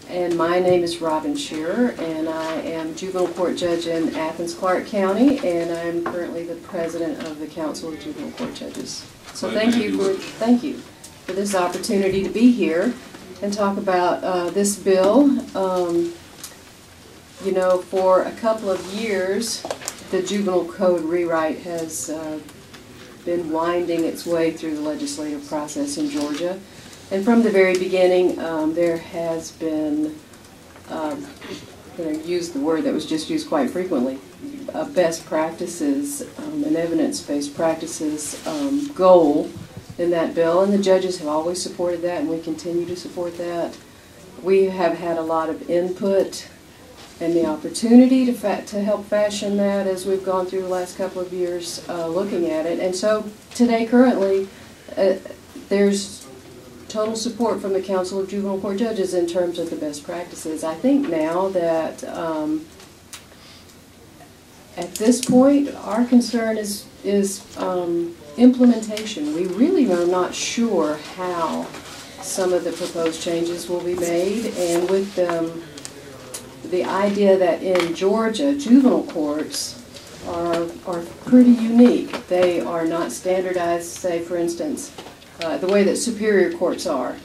And my name is Robin Shearer, and I am juvenile court judge in Athens, Clarke County, and I'm currently the president of the Council of Juvenile Court Judges. So thank you for this opportunity to be here and talk about this bill. You know, for a couple of years, the juvenile code rewrite has been winding its way through the legislative process in Georgia. And from the very beginning, there has been, I'm going to use the word that was just used quite frequently, best practices, an evidence-based practices goal in that bill. And the judges have always supported that, and we continue to support that. We have had a lot of input and the opportunity to help fashion that as we've gone through the last couple of years looking at it. And so today, currently, there's total support from the Council of Juvenile Court Judges in terms of the best practices. I think now that at this point our concern is implementation. We really are not sure how some of the proposed changes will be made, and with the idea that in Georgia juvenile courts are pretty unique. They are not standardized, say for instance, the way that superior courts are,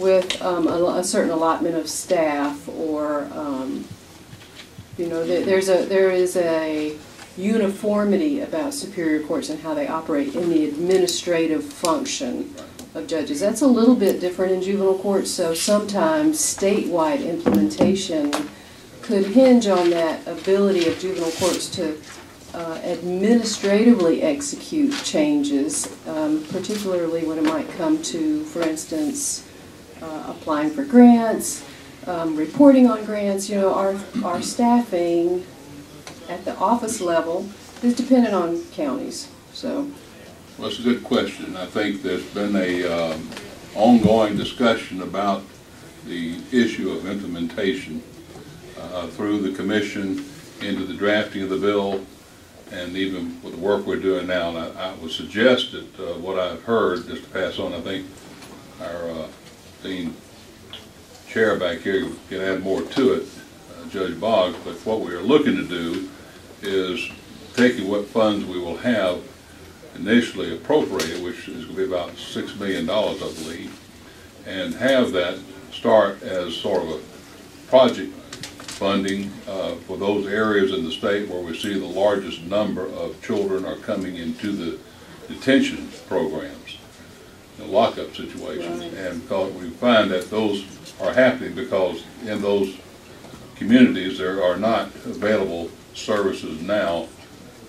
with a certain allotment of staff, or you know, there is a uniformity about superior courts and how they operate in the administrative function of judges. That's a little bit different in juvenile courts, so sometimes statewide implementation could hinge on that ability of juvenile courts to administratively execute changes, particularly when it might come to, for instance, applying for grants, reporting on grants. You know, our staffing at the office level is dependent on counties. So, well, it's a good question. I think there's been a ongoing discussion about the issue of implementation through the commission into the drafting of the bill, and even with the work we're doing now. And I would suggest that what I've heard, just to pass on, I think our esteemed chair back here can add more to it, Judge Boggs, but what we are looking to do is taking what funds we will have initially appropriated, which is going to be about $6 million, I believe, and have that start as sort of a project funding for those areas in the state where we see the largest number of children are coming into the detention programs, the lockup situations. Right. And because we find that those are happening because in those communities there are not available services now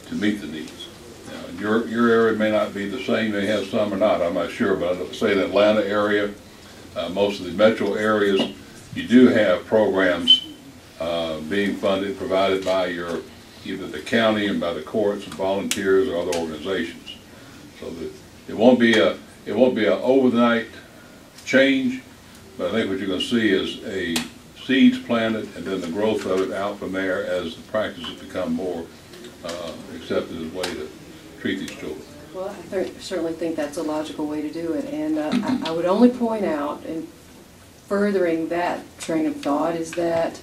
to meet the needs. Now, your area may not be the same, they have some or not, I'm not sure, but I'd say the Atlanta area, most of the metro areas, you do have programs being funded, provided by either the county and by the courts and volunteers or other organizations. So that it won't be an overnight change, but I think what you're going to see is a seeds planted and then the growth of it out from there as the practices become more accepted as a way to treat these children. Well, I certainly think that's a logical way to do it, and I would only point out, in furthering that train of thought, is that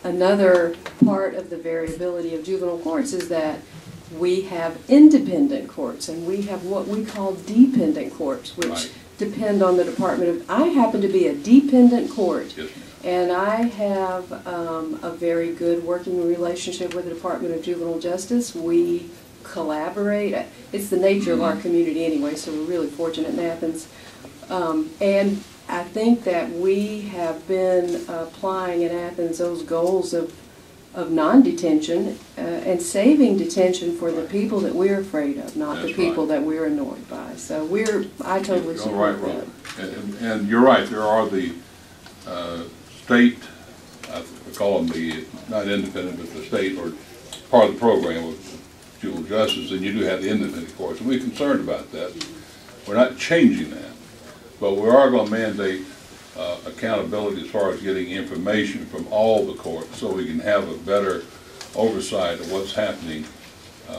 another part of the variability of juvenile courts is that we have independent courts and we have what we call dependent courts, which right. depend on the Department of. I happen to be a dependent court, yes, and I have a very good working relationship with the Department of Juvenile Justice. We collaborate. It's the nature of our community anyway, so we're really fortunate in Athens. And I think that we have been applying in Athens those goals of non-detention and saving detention for the people that we're afraid of, not That's the people right. that we're annoyed by. So I totally support that. And you're right, there are the state, I call them the, not independent, but the state or part of the program with juvenile justice, and you do have the independent courts. And we're concerned about that. We're not changing that. But we are going to mandate accountability as far as getting information from all the courts so we can have a better oversight of what's happening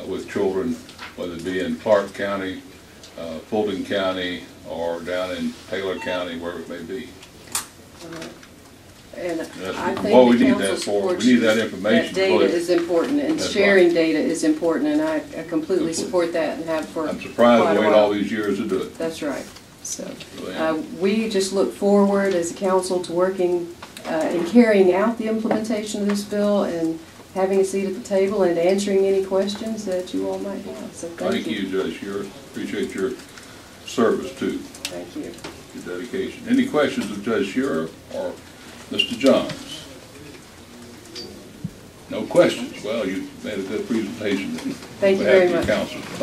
with children, whether it be in Clarke County, Fulton County, or down in Taylor County, wherever it may be. And That's I what think we the need council that for. supports We need that that information. data is important, and That's sharing data is important, and I completely Completely. support that and have for I'm surprised quite we a waited all while. these years to do it. That's right. So, Really am. we just look forward as a council to working and carrying out the implementation of this bill and having a seat at the table and answering any questions that you all might have. So Thank you, Judge Shearer. Appreciate your service too, Thank you. your dedication. Any questions of Judge Shearer or Mr. Johns? No questions. Well, you made a good presentation. Thank you very much. Council. Thank